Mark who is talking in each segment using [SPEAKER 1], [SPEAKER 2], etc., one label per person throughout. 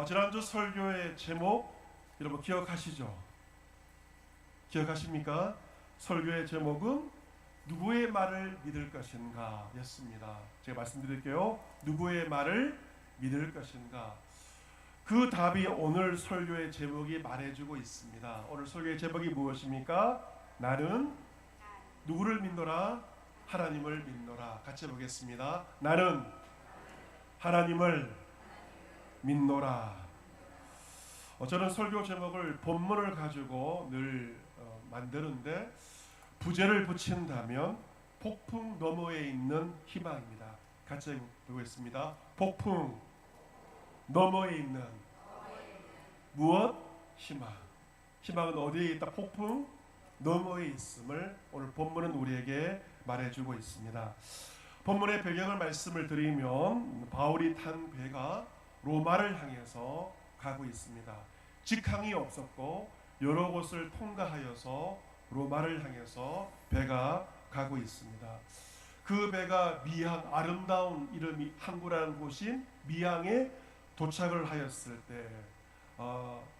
[SPEAKER 1] 지난주 설교의 제목 여러분 기억하시죠? 기억하십니까? 설교의 제목은 누구의 말을 믿을 것인가 였습니다. 제가 말씀드릴게요. 누구의 말을 믿을 것인가. 그 답이 오늘 설교의 제목이 말해주고 있습니다. 오늘 설교의 제목이 무엇입니까? 나는 누구를 믿노라? 하나님을 믿노라. 같이 보겠습니다. 나는 하나님을 믿노라. 저는 설교 제목을 본문을 가지고 늘 만드는데 부제를 붙인다면 폭풍 너머에 있는 희망입니다. 같이 보겠습니다. 폭풍 너머에 있는 무엇? 희망. 희망은 어디에 있다? 폭풍 너머에 있음을 오늘 본문은 우리에게 말해주고 있습니다. 본문의 배경을 말씀을 드리면 바울이 탄 배가 로마를 향해서 가고 있습니다. 직항이 없었고 여러 곳을 통과하여서 로마를 향해서 배가 가고 있습니다. 그 배가 미항, 아름다운 이름이 항구라는 곳인 미항에 도착을 하였을 때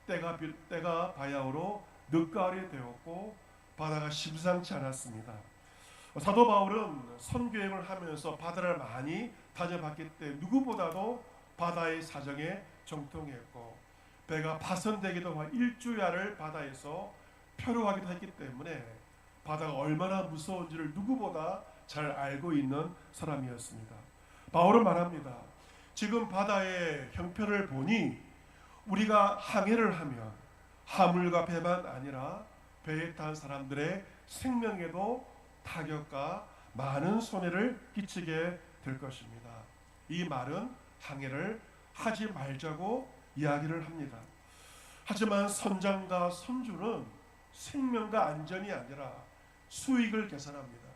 [SPEAKER 1] 때가 바야흐로 늦가을이 되었고 바다가 심상치 않았습니다. 사도 바울은 선교행을 하면서 바다를 많이 다녀봤기 때문에 누구보다도 바다의 사정에 정통했고 배가 파손되기도 한 일주야를 바다에서 표류하기도 했기 때문에 바다가 얼마나 무서운지를 누구보다 잘 알고 있는 사람이었습니다. 바울은 말합니다. 지금 바다의 형편을 보니 우리가 항해를 하면 화물과 배만 아니라 배에 탄 사람들의 생명에도 타격과 많은 손해를 끼치게 될 것입니다. 이 말은 항해를 하지 말자고 이야기를 합니다. 하지만 선장과 선주는 생명과 안전이 아니라 수익을 계산합니다.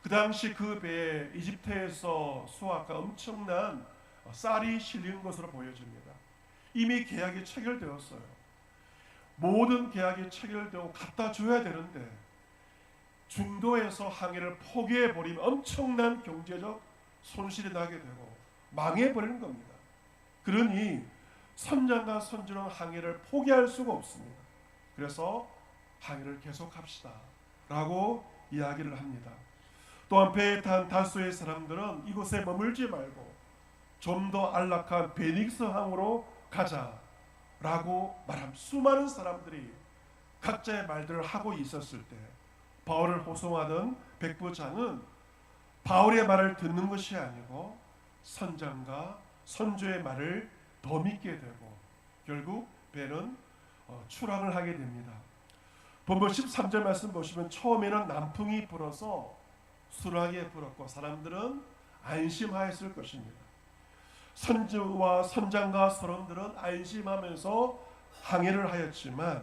[SPEAKER 1] 그 당시 그 배에 이집트에서 수확한 엄청난 쌀이 실린 것으로 보여집니다. 이미 계약이 체결되었어요. 모든 계약이 체결되고 갖다 줘야 되는데 중도에서 항해를 포기해버리면 엄청난 경제적 손실이 나게 되고 망해버리는 겁니다. 그러니 선장과 선주는 항해를 포기할 수가 없습니다. 그래서 항해를 계속합시다 라고 이야기를 합니다. 또한 배에 탄 다수의 사람들은 이곳에 머물지 말고 좀 더 안락한 베닉스 항으로 가자라고 말합니다. 수많은 사람들이 각자의 말들을 하고 있었을 때 바울을 호송하던 백부장은 바울의 말을 듣는 것이 아니고 선장과 선주의 말을 더 믿게 되고 결국 배는 추락을 하게 됩니다. 본문 13절 말씀 보시면 처음에는 남풍이 불어서 순하게 불었고 사람들은 안심하였을 것입니다. 선주와 선장과 선원들은 안심하면서 항해를 하였지만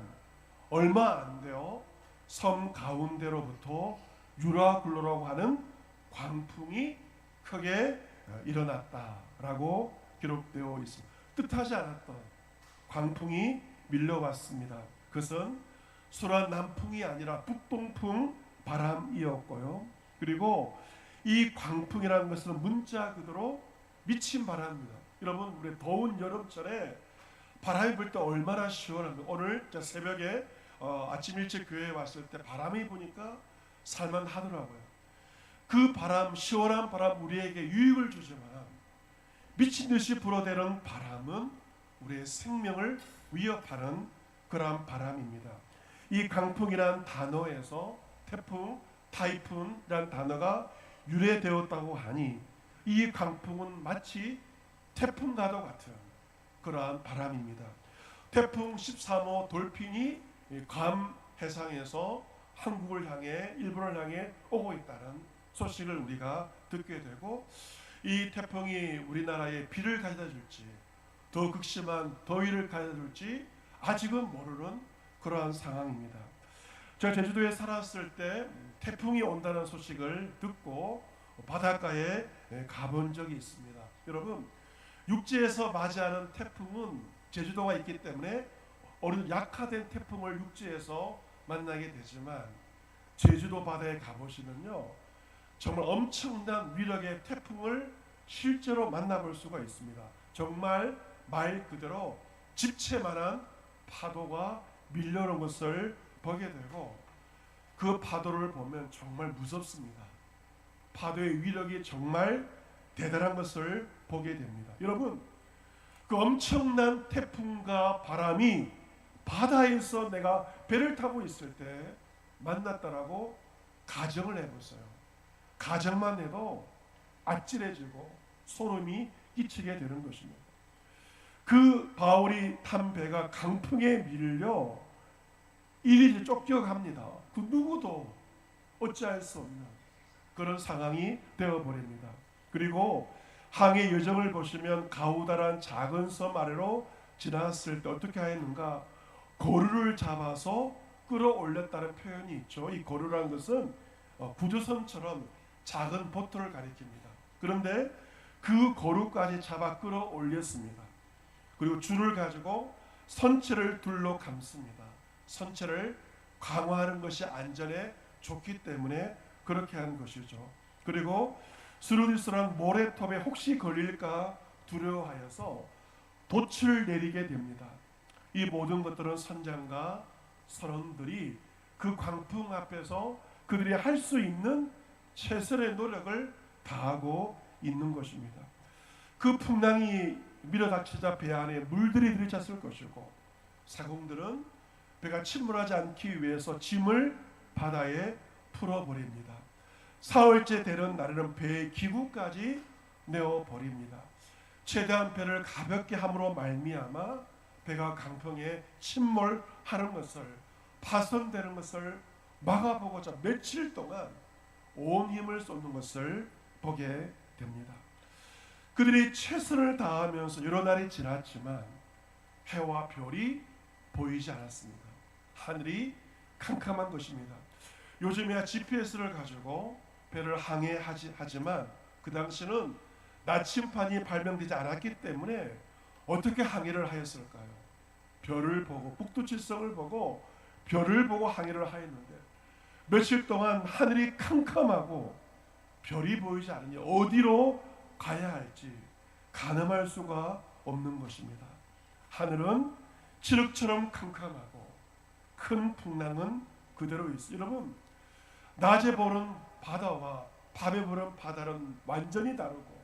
[SPEAKER 1] 얼마 안 되어 섬 가운데로부터 유라굴로라고 하는 광풍이 크게 일어났다라고 기록되어 있습니다. 뜻하지 않았던 광풍이 밀려왔습니다. 그것은 순한 남풍이 아니라 북동풍 바람이었고요. 그리고 이 광풍이라는 것은 문자 그대로 미친 바람입니다. 여러분 우리 더운 여름철에 바람이 불 때 얼마나 시원합니까? 오늘 새벽에 아침 일찍 교회에 왔을 때 바람이 부니까 살만하더라고요. 그 바람, 시원한 바람 우리에게 유익을 주지만 미친 듯이 불어대는 바람은 우리의 생명을 위협하는 그러한 바람입니다. 이 강풍이란 단어에서 태풍, 타이푼이란 단어가 유래되었다고 하니 이 강풍은 마치 태풍과도 같은 그러한 바람입니다. 태풍 13호 돌핀이 괌 해상에서 한국을 향해 일본을 향해 오고 있다는 소식을 우리가 듣게 되고 이 태풍이 우리나라에 비를 가져다 줄지 더 극심한 더위를 가져다 줄지 아직은 모르는 그러한 상황입니다. 제가 제주도에 살았을 때 태풍이 온다는 소식을 듣고 바닷가에 가본 적이 있습니다. 여러분 육지에서 맞이하는 태풍은 제주도가 있기 때문에 어느 약화된 태풍을 육지에서 만나게 되지만 제주도 바다에 가보시면요 정말 엄청난 위력의 태풍을 실제로 만나볼 수가 있습니다. 정말 말 그대로 집채만한 파도가 밀려오는 것을 보게 되고, 그 파도를 보면 정말 무섭습니다. 파도의 위력이 정말 대단한 것을 보게 됩니다. 여러분, 그 엄청난 태풍과 바람이 바다에서 내가 배를 타고 있을 때 만났다라고 가정을 해보세요. 가정만 해도 아찔해지고 소름이 끼치게 되는 것입니다. 그 바울이 탄 배가 강풍에 밀려 이리저리 쫓겨갑니다. 그 누구도 어찌할 수 없는 그런 상황이 되어버립니다. 그리고 항해 여정을 보시면 가우다란 작은 섬 아래로 지났을 때 어떻게 하였는가? 고루를 잡아서 끌어올렸다는 표현이 있죠. 이 고루라는 것은 구두선처럼 작은 보트를 가리킵니다. 그런데 그 고루까지 잡아 끌어올렸습니다. 그리고 줄을 가지고 선체를 둘러 감습니다. 선체를 강화하는 것이 안전에 좋기 때문에 그렇게 하는 것이죠. 그리고 스루디스란 모래톱에 혹시 걸릴까 두려워하여서 돛을 내리게 됩니다. 이 모든 것들은 선장과 선원들이 그 광풍 앞에서 그들이 할 수 있는 최선의 노력을 다하고 있는 것입니다. 그 풍랑이 밀어닥치자 배 안에 물들이 들이찼을 것이고, 사공들은 배가 침몰하지 않기 위해서 짐을 바다에 풀어버립니다. 사흘째 되는 날에는 배의 기구까지 내어버립니다. 최대한 배를 가볍게 함으로 말미암아 배가 강풍에 침몰하는 것을, 파손되는 것을 막아보고자 며칠 동안 온 힘을 쏟는 것을 보게 됩니다. 그들이 최선을 다하면서 여러 날이 지났지만 해와 별이 보이지 않았습니다. 하늘이 캄캄한 것입니다. 요즘에야 GPS를 가지고 배를 항해하지만 그 당시는 나침판이 발명되지 않았기 때문에 어떻게 항해를 하였을까요? 별을 보고, 북두칠성을 보고 별을 보고 항해를 하였는데, 며칠 동안 하늘이 캄캄하고 별이 보이지 않으니 어디로 가야 할지 가늠할 수가 없는 것입니다. 하늘은 칠흑처럼 캄캄하고 큰 풍랑은 그대로 있어요. 여러분, 낮에 보는 바다와 밤에 보는 바다는 완전히 다르고,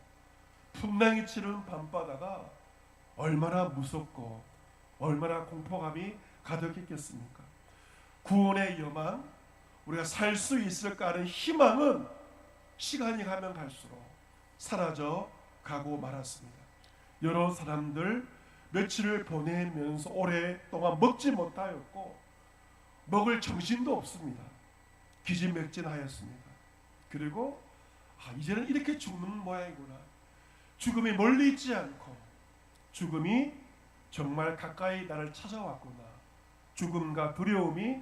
[SPEAKER 1] 풍랑이 치는 밤바다가 얼마나 무섭고 얼마나 공포감이 가득했겠습니까? 구원의 여망, 우리가 살 수 있을까 하는 희망은 시간이 가면 갈수록 사라져 가고 말았습니다. 여러 사람들 며칠을 보내면서 오랫동안 먹지 못하였고 먹을 정신도 없습니다. 기진맥진하였습니다. 그리고 이제는 이렇게 죽는 모양이구나. 죽음이 멀리 있지 않고 죽음이 정말 가까이 나를 찾아왔구나. 죽음과 두려움이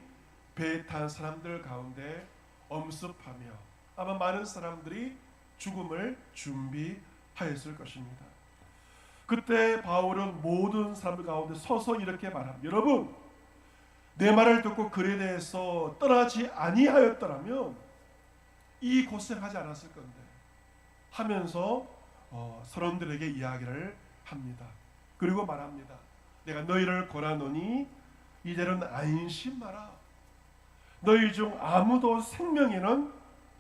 [SPEAKER 1] 배에 탄 사람들 가운데 엄습하며 아마 많은 사람들이 죽음을 준비하였을 것입니다. 그때 바울은 모든 사람들 가운데 서서 이렇게 말합니다. 여러분, 내 말을 듣고 글에 대해서 떠나지 아니하였더라면 이 고생하지 않았을 건데 하면서 사람들에게 이야기를 합니다. 그리고 말합니다. 내가 너희를 권하노니 이제는 안심하라. 너희 중 아무도 생명에는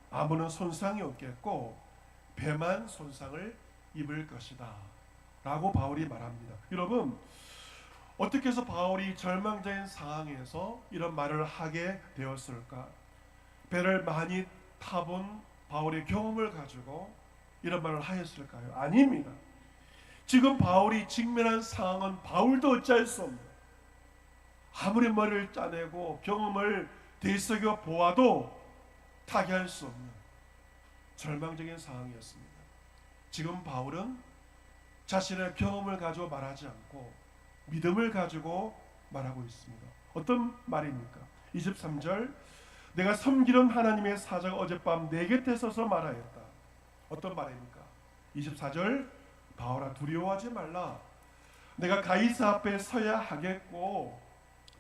[SPEAKER 1] 아무런 손상이 없겠고 배만 손상을 입을 것이다 라고 바울이 말합니다. 여러분, 어떻게 해서 바울이 절망적인 상황에서 이런 말을 하게 되었을까? 배를 많이 타본 바울의 경험을 가지고 이런 말을 하였을까요? 아닙니다. 지금 바울이 직면한 상황은 바울도 어찌할 수 없는, 아무리 머리를 짜내고 경험을 되새겨 보아도 타개할 수 없는 절망적인 상황이었습니다. 지금 바울은 자신의 경험을 가지고 말하지 않고 믿음을 가지고 말하고 있습니다. 어떤 말입니까? 23절, 내가 섬기는 하나님의 사자가 어젯밤 내 곁에 서서 말하였다. 어떤 말입니까? 24절, 바울아 두려워하지 말라. 내가 가이사 앞에 서야 하겠고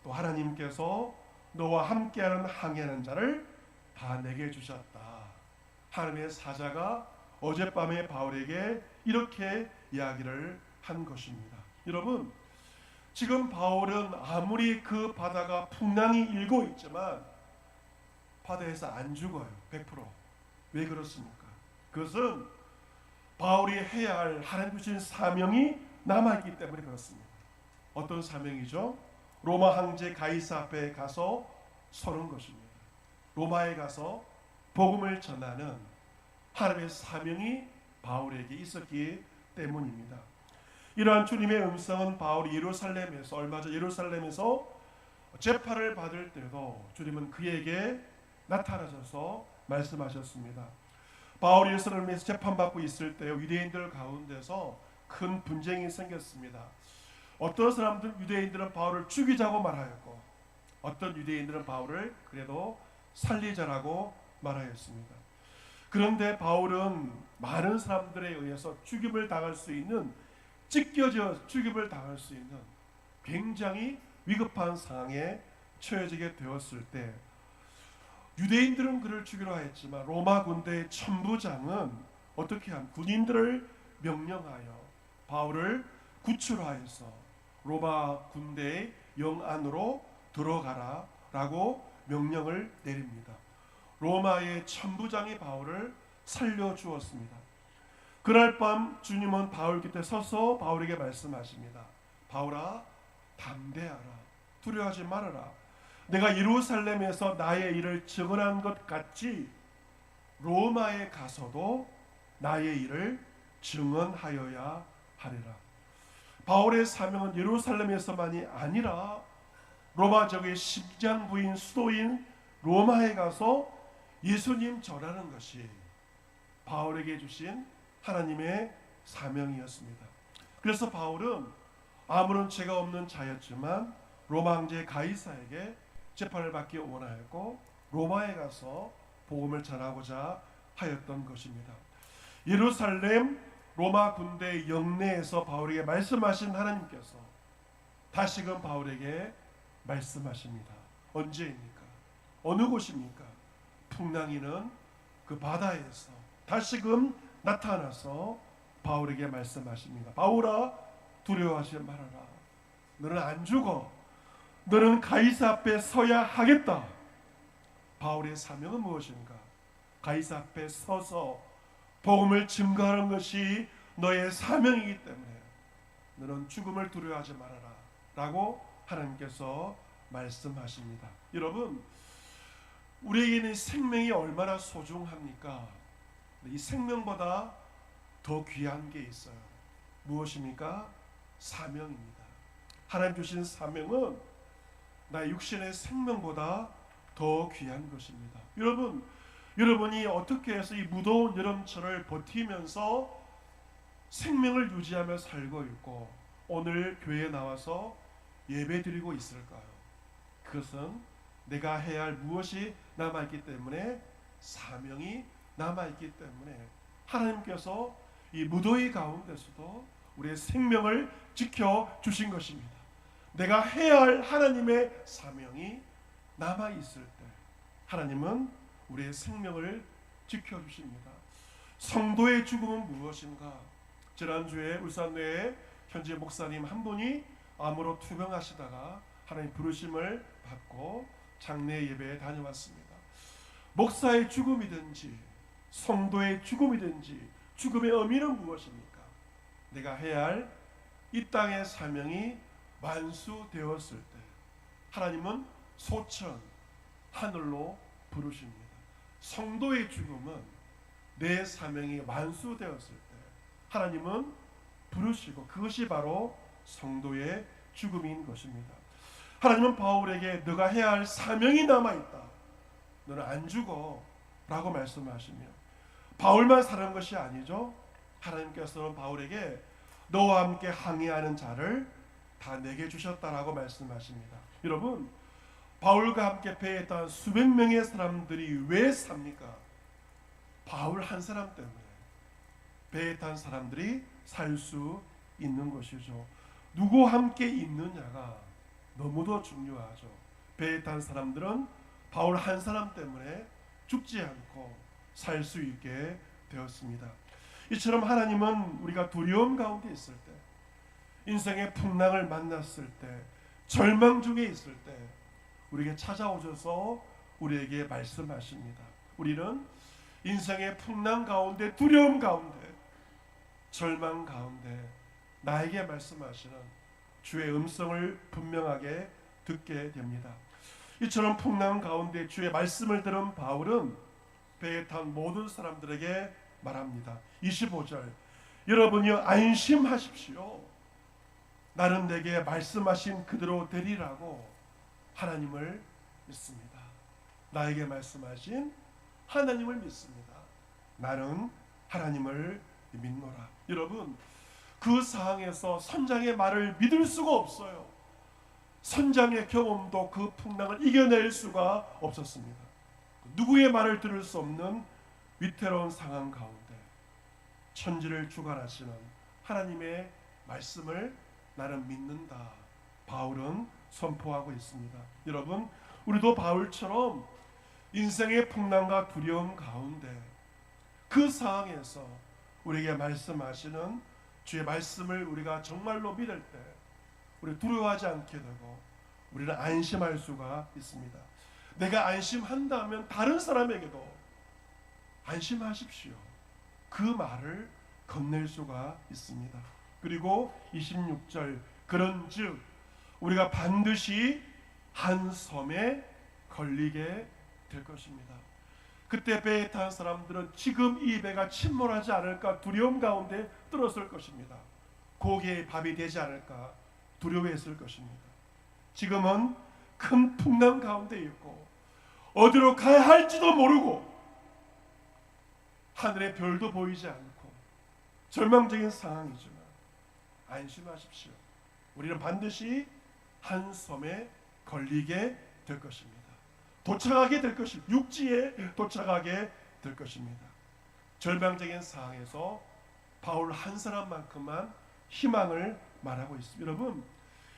[SPEAKER 1] 또 하나님께서 너와 함께하는 항해하는 자를 다 내게 주셨다. 하나님의 사자가 어젯밤에 바울에게 이렇게 이야기를 한 것입니다. 여러분, 지금 바울은 아무리 그 바다가 풍랑이 일고 있지만 바다에서 안 죽어요. 100%. 왜 그렇습니까? 그것은 바울이 해야 할 하나님 주신 사명이 남아있기 때문에 그렇습니다. 어떤 사명이죠? 로마 황제 가이사 앞에 가서 서는 것입니다. 로마에 가서 복음을 전하는 하나님의 사명이 바울에게 있었기 때문입니다. 이러한 주님의 음성은 바울이 예루살렘에서 얼마 전 예루살렘에서 재판을 받을 때도 주님은 그에게 나타나셔서 말씀하셨습니다. 바울이 예루살렘에서 재판받고 있을 때 유대인들 가운데서 큰 분쟁이 생겼습니다. 어떤 사람들 유대인들은 바울을 죽이자고 말하였고 어떤 유대인들은 바울을 그래도 살리자라고 말하였습니다. 그런데 바울은 많은 사람들에 의해서 죽임을 당할 수 있는 찢겨져 죽임을 당할 수 있는 굉장히 위급한 상황에 처해지게 되었을 때 유대인들은 그를 죽이려 했지만 로마 군대의 천부장은 어떻게 하면 군인들을 명령하여 바울을 구출하여서 로마 군대의 영 안으로 들어가라 라고 명령을 내립니다. 로마의 천부장이 바울을 살려주었습니다. 그날 밤 주님은 바울 곁에 서서 바울에게 말씀하십니다. 바울아, 담대하라. 두려워하지 말아라. 내가 예루살렘에서 나의 일을 증언한 것 같이 로마에 가서도 나의 일을 증언하여야 하리라. 바울의 사명은 예루살렘에서만이 아니라 로마 적의 심장부인 수도인 로마에 가서 예수님 전하는 것이 바울에게 주신 하나님의 사명이었습니다. 그래서 바울은 아무런 죄가 없는 자였지만 로마 황제 가이사에게 재판을 받기 원하였고 로마에 가서 복음을 전하고자 하였던 것입니다. 예루살렘 로마 군대 영내에서 바울에게 말씀하신 하나님께서 다시금 바울에게 말씀하십니다. 언제입니까? 어느 곳입니까? 풍랑이는 그 바다에서 다시금 나타나서 바울에게 말씀하십니다. 바울아, 두려워하지 말아라. 너는 안 죽어. 너는 가이사 앞에 서야 하겠다. 바울의 사명은 무엇인가? 가이사 앞에 서서 복음을 증거하는 것이 너의 사명이기 때문에 너는 죽음을 두려워하지 말아라 라고 하나님께서 말씀하십니다. 여러분, 우리에게는 생명이 얼마나 소중합니까? 이 생명보다 더 귀한 게 있어요. 무엇입니까? 사명입니다. 하나님 주신 사명은 나의 육신의 생명보다 더 귀한 것입니다. 여러분이 어떻게 해서 이 무더운 여름철을 버티면서 생명을 유지하며 살고 있고 오늘 교회에 나와서 예배드리고 있을까요? 그것은 내가 해야 할 무엇이 남아있기 때문에, 사명이 남아있기 때문에 하나님께서 이 무더위 가운데서도 우리의 생명을 지켜주신 것입니다. 내가 해야 할 하나님의 사명이 남아있을 때 하나님은 우리의 생명을 지켜주십니다. 성도의 죽음은 무엇인가? 지난주에 울산내에 현재 목사님 한 분이 암으로 투병하시다가 하나님 부르심을 받고 장례 예배에 다녀왔습니다. 목사의 죽음이든지 성도의 죽음이든지 죽음의 의미는 무엇입니까? 내가 해야 할 이 땅의 사명이 완수되었을 때 하나님은 소천 하늘로 부르십니다. 성도의 죽음은 내 사명이 완수되었을 때 하나님은 부르시고 그것이 바로 성도의 죽음인 것입니다. 하나님은 바울에게 너가 해야 할 사명이 남아있다. 너는 안 죽어 라고 말씀하시며 바울만 사는 것이 아니죠. 하나님께서는 바울에게 너와 함께 항해하는 자를 다 내게 주셨다라고 말씀하십니다. 여러분, 바울과 함께 배에 탄 수백 명의 사람들이 왜 삽니까? 바울 한 사람 때문에 배에 탄 사람들이 살 수 있는 것이죠. 누구와 함께 있느냐가 너무도 중요하죠. 배에 탄 사람들은 바울 한 사람 때문에 죽지 않고 살 수 있게 되었습니다. 이처럼 하나님은 우리가 두려움 가운데 있을 때 인생의 풍랑을 만났을 때, 절망 중에 있을 때 우리에게 찾아오셔서 우리에게 말씀하십니다. 우리는 인생의 풍랑 가운데, 두려움 가운데, 절망 가운데 나에게 말씀하시는 주의 음성을 분명하게 듣게 됩니다. 이처럼 풍랑 가운데 주의 말씀을 들은 바울은 배에 탄 모든 사람들에게 말합니다. 25절, 여러분이여 안심하십시오. 나는 내게 말씀하신 그대로 되리라고 하나님을 믿습니다. 나에게 말씀하신 하나님을 믿습니다. 나는 하나님을 믿노라. 여러분, 그 상황에서 선장의 말을 믿을 수가 없어요. 선장의 경험도 그 풍랑을 이겨낼 수가 없었습니다. 누구의 말을 들을 수 없는 위태로운 상황 가운데 천지를 주관하시는 하나님의 말씀을 나는 믿는다, 바울은 선포하고 있습니다. 여러분, 우리도 바울처럼 인생의 풍랑과 두려움 가운데 그 상황에서 우리에게 말씀하시는 주의 말씀을 우리가 정말로 믿을 때 우리 두려워하지 않게 되고 우리는 안심할 수가 있습니다. 내가 안심한다면 다른 사람에게도 안심하십시오, 그 말을 건넬 수가 있습니다. 그리고 26절, 그런즉 우리가 반드시 한 섬에 걸리게 될 것입니다. 그때 배에 탄 사람들은 지금 이 배가 침몰하지 않을까 두려움 가운데 떨었을 것입니다. 고기의 밥이 되지 않을까 두려워했을 것입니다. 지금은 큰 풍랑 가운데 있고 어디로 가야 할지도 모르고 하늘의 별도 보이지 않고 절망적인 상황이지만 안심하십시오. 우리는 반드시 한 섬에 걸리게 될 것입니다. 도착하게 될 것입니다. 육지에 도착하게 될 것입니다. 절망적인 상황에서 바울 한 사람만큼만 희망을 말하고 있습니다. 여러분,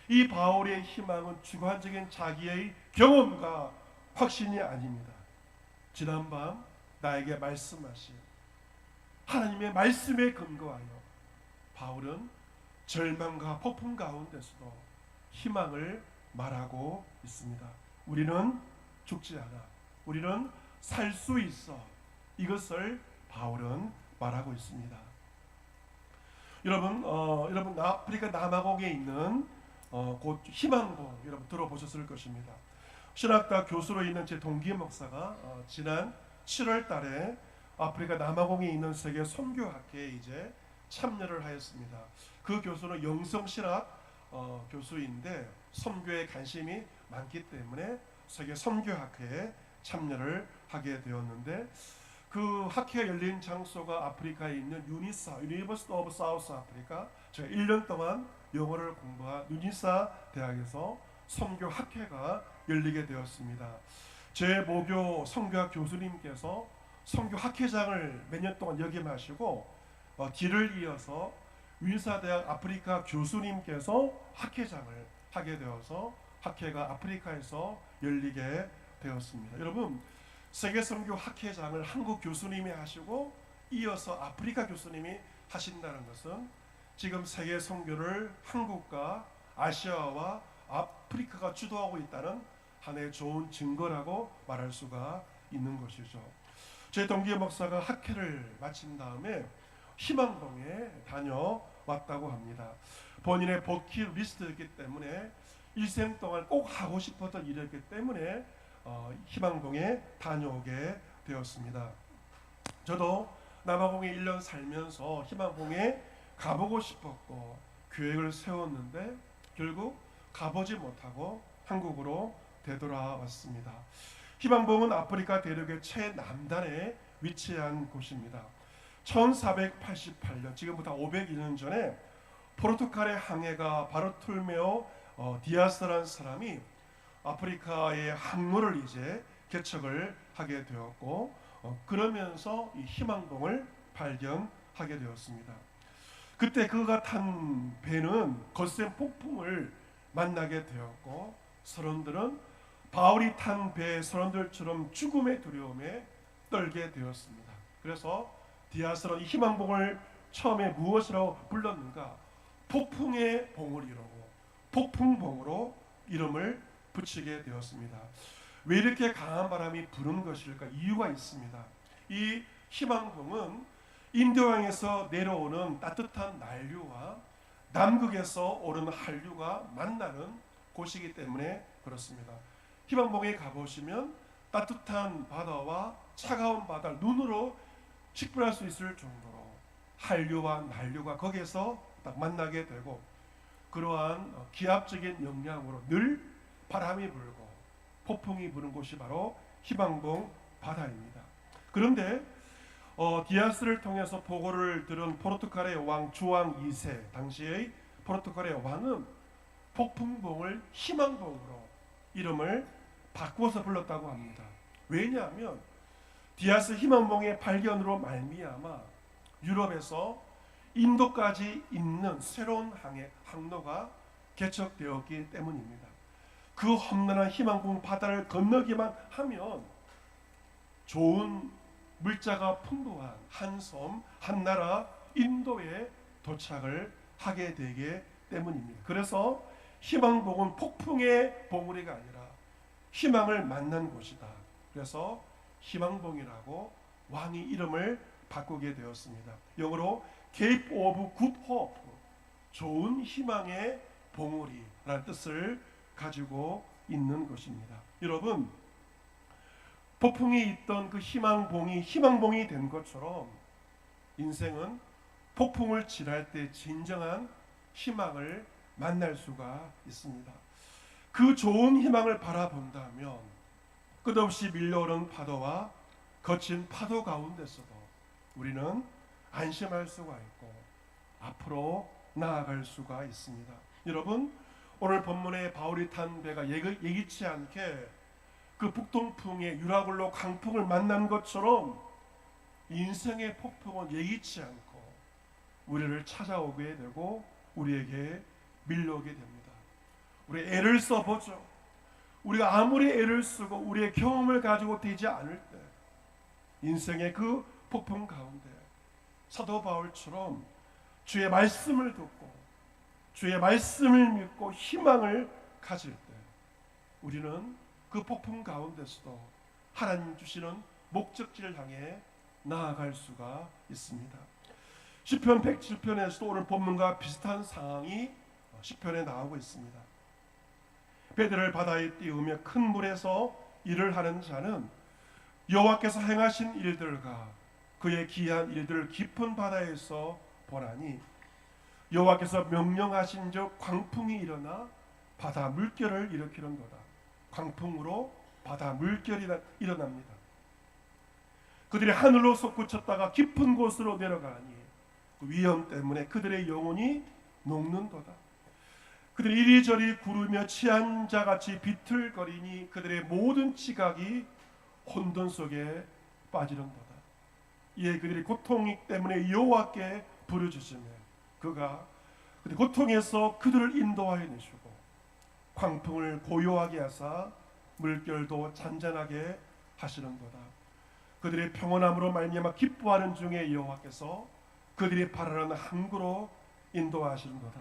[SPEAKER 1] 이 바울의 희망은 주관적인 자기의 경험과 확신이 아닙니다. 지난밤 나에게 말씀하신 하나님의 말씀에 근거하여 바울은 절망과 폭풍 가운데서도 희망을 말하고 있습니다. 우리는 죽지 않아, 우리는 살 수 있어, 이것을 바울은 말하고 있습니다. 여러분 아프리카 남아공에 있는 곧 희망봉 여러분 들어보셨을 것입니다. 신학과 교수로 있는 제 동기 목사가 지난 7월 달에 아프리카 남아공에 있는 세계 선교학회에 이제 참여를 하였습니다. 그 교수는 영성신학 교수인데 선교에 관심이 많기 때문에 세계 선교학회에 참여를 하게 되었는데, 그 학회가 열린 장소가 아프리카에 있는 유니사, 유니버시티 오브 사우스 아프리카, 제가 1년 동안 영어를 공부한 유니사 대학에서 선교학회가 열리게 되었습니다. 제 모교 선교학 교수님께서 선교학회장을 몇 년 동안 역임하시고 뒤를 이어서 유니사대학 아프리카 교수님께서 학회장을 하게 되어서 학회가 아프리카에서 열리게 되었습니다. 여러분, 세계 선교 학회장을 한국 교수님이 하시고 이어서 아프리카 교수님이 하신다는 것은 지금 세계 선교를 한국과 아시아와 아프리카가 주도하고 있다는 하나의 좋은 증거라고 말할 수가 있는 것이죠. 제 동기 목사가 학회를 마친 다음에 희망봉에 다녀왔다고 합니다. 본인의 버킷리스트였기 때문에 일생 동안 꼭 하고 싶었던 일이었기 때문에 희망봉에 다녀오게 되었습니다. 저도 남아공에 1년 살면서 희망봉에 가보고 싶었고 계획을 세웠는데 결국 가보지 못하고 한국으로 되돌아왔습니다. 희망봉은 아프리카 대륙의 최남단에 위치한 곳입니다. 1488년, 지금부터 501년 전에 포르투갈의 항해가 바르톨메오 디아스라는 사람이 아프리카의 항로를 이제 개척을 하게 되었고 그러면서 이 희망봉을 발견하게 되었습니다. 그때 그가 탄 배는 거센 폭풍을 만나게 되었고 선원들은 바울이 탄 배의 선원들처럼 죽음의 두려움에 떨게 되었습니다. 그래서 디아스는 이 희망봉을 처음에 무엇이라고 불렀는가? 폭풍의 봉을 이루고 폭풍봉으로 이름을 붙이게 되었습니다. 왜 이렇게 강한 바람이 부는 것일까? 이유가 있습니다. 이 희망봉은 인도양에서 내려오는 따뜻한 난류와 남극에서 오르는 한류가 만나는 곳이기 때문에 그렇습니다. 희망봉에 가보시면 따뜻한 바다와 차가운 바다를 눈으로 식별할 수 있을 정도로 한류와 난류가 거기에서 딱 만나게 되고, 그러한 기압적인 영향으로 늘 바람이 불고 폭풍이 부는 곳이 바로 희망봉 바다입니다. 그런데 디아스를 통해서 보고를 들은 포르투갈의 왕 주왕 2세, 당시의 포르투갈의 왕은 폭풍봉을 희망봉으로 이름을 바꾸어서 불렀다고 합니다. 왜냐하면 디아스 희망봉의 발견으로 말미암아 유럽에서 인도까지 있는 새로운 항로가 개척되었기 때문입니다. 그 험난한 희망봉 바다를 건너기만 하면 좋은 물자가 풍부한 한 섬, 한 나라 인도에 도착을 하게 되기 때문입니다. 그래서 희망봉은 폭풍의 봉우리가 아니라 희망을 만난 곳이다. 그래서 희망봉이라고 왕이 이름을 바꾸게 되었습니다. 영어로 Cape of Good Hope, 좋은 희망의 봉우리라는 뜻을 가지고 있는 것입니다. 여러분, 폭풍이 있던 그 희망봉이 희망봉이 된 것처럼 인생은 폭풍을 지날 때 진정한 희망을 만날 수가 있습니다. 그 좋은 희망을 바라본다면 끝없이 밀려오는 파도와 거친 파도 가운데서도 우리는 안심할 수가 있고 앞으로 나아갈 수가 있습니다. 여러분, 오늘 본문에 바울이 탄 배가 예기치 않게 그 북동풍의 유라굴로 강풍을 만난 것처럼 인생의 폭풍은 예기치 않고 우리를 찾아오게 되고 우리에게 밀려오게 됩니다. 우리 애를 써보죠. 우리가 아무리 애를 쓰고 우리의 경험을 가지고 되지 않을 때 인생의 그 폭풍 가운데 사도 바울처럼 주의 말씀을 듣고 주의 말씀을 믿고 희망을 가질 때 우리는 그 폭풍 가운데서도 하나님 주시는 목적지를 향해 나아갈 수가 있습니다. 시편 107편에서도 오늘 본문과 비슷한 상황이 시편에 나오고 있습니다. 배들을 바다에 띄우며 큰 물에서 일을 하는 자는 여호와께서 행하신 일들과 그의 기한 일들을 깊은 바다에서 보나니 여호와께서 명령하신즉 광풍이 일어나 바다 물결을 일으키는도다. 광풍으로 바다 물결이 일어납니다. 그들이 하늘로 솟구쳤다가 깊은 곳으로 내려가니 그 위험 때문에 그들의 영혼이 녹는도다. 그들이 이리저리 구르며 취한 자같이 비틀거리니 그들의 모든 지각이 혼돈 속에 빠지는도다. 이에 그들이 고통 때문에 여호와께 부르짖으며 그가 그들 고통에서 그들을 인도하여 내시고 광풍을 고요하게 하사 물결도 잔잔하게 하시는도다. 그들의 평온함으로 말미암아 기뻐하는 중에 여호와께서 그들이 바라는 항구로 인도하시는도다.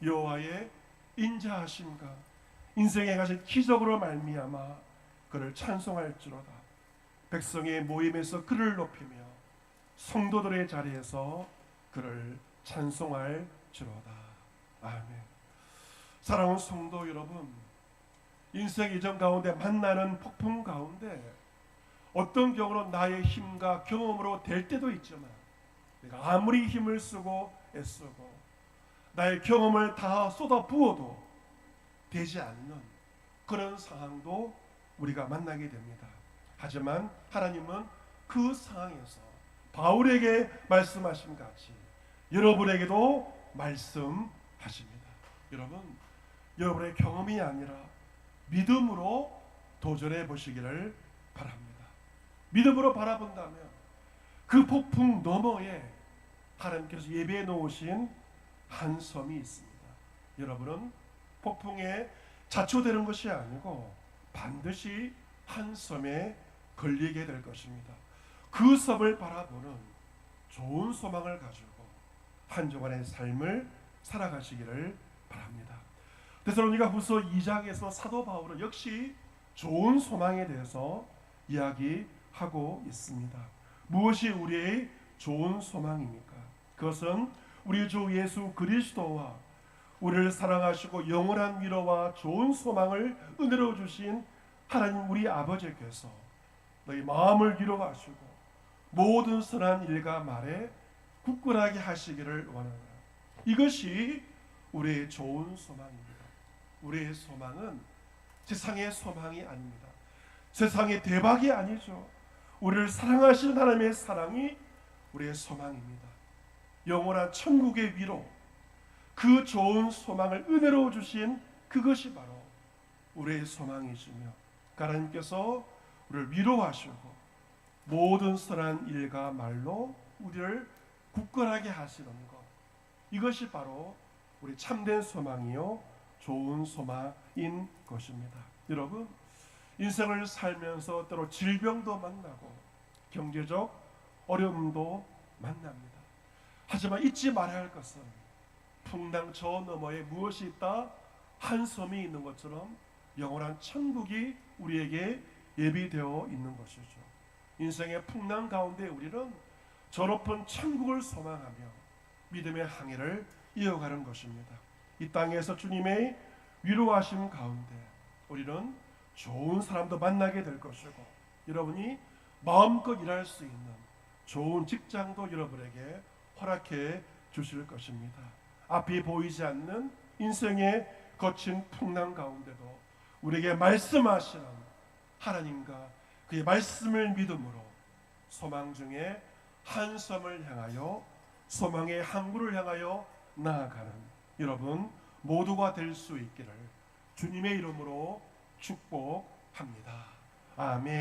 [SPEAKER 1] 여호와의 인자하심과 인생에 가신 기적으로 말미암아 그를 찬송할지로다. 백성의 모임에서 그를 높이며 성도들의 자리에서 그를 찬송할지로다. 아멘. 사랑하는 성도 여러분, 인생 이전 가운데 만나는 폭풍 가운데 어떤 경우는 나의 힘과 경험으로 될 때도 있지만 내가 아무리 힘을 쓰고 애쓰고 나의 경험을 다 쏟아 부어도 되지 않는 그런 상황도 우리가 만나게 됩니다. 하지만 하나님은 그 상황에서 바울에게 말씀하신 같이 여러분에게도 말씀하십니다. 여러분의 경험이 아니라 믿음으로 도전해 보시기를 바랍니다. 믿음으로 바라본다면 그 폭풍 너머에 하나님께서 예배해 놓으신 한 섬이 있습니다. 여러분은 폭풍에 자초되는 것이 아니고 반드시 한 섬에 걸리게 될 것입니다. 그 섬을 바라보는 좋은 소망을 가지고 한 주간의 삶을 살아가시기를 바랍니다. 데살로니가후서 2장에서 사도 바울은 역시 좋은 소망에 대해서 이야기하고 있습니다. 무엇이 우리의 좋은 소망입니까? 그것은 우리 주 예수 그리스도와 우리를 사랑하시고 영원한 위로와 좋은 소망을 은혜로 주신 하나님 우리 아버지께서 너희 마음을 위로하시고 모든 선한 일과 말에 굳건하게 하시기를 원하노라. 이것이 우리의 좋은 소망입니다. 우리의 소망은 세상의 소망이 아닙니다. 세상의 대박이 아니죠. 우리를 사랑하시는 하나님의 사랑이 우리의 소망입니다. 영원한 천국의 위로, 그 좋은 소망을 은혜로 주신 그것이 바로 우리의 소망이시며 하나님께서 우리를 위로하시고 모든 선한 일과 말로 우리를 굳건하게 하시는 것, 이것이 바로 우리 참된 소망이요 좋은 소망인 것입니다. 여러분, 인생을 살면서 때로 질병도 만나고 경제적 어려움도 만납니다. 하지만 잊지 말아야 할 것은 풍랑 저 너머에 무엇이 있다? 한 섬이 있는 것처럼 영원한 천국이 우리에게 예비되어 있는 것이죠. 인생의 풍랑 가운데 우리는 저 높은 천국을 소망하며 믿음의 항해를 이어가는 것입니다. 이 땅에서 주님의 위로하심 가운데 우리는 좋은 사람도 만나게 될 것이고 여러분이 마음껏 일할 수 있는 좋은 직장도 여러분에게 허락해 주실 것입니다. 앞이 보이지 않는 인생의 거친 풍랑 가운데도 우리에게 말씀하시는 하나님과 그의 말씀을 믿음으로 소망 중에 한 섬을 향하여 소망의 항구를 향하여 나아가는 여러분 모두가 될 수 있기를 주님의 이름으로 축복합니다. 아멘.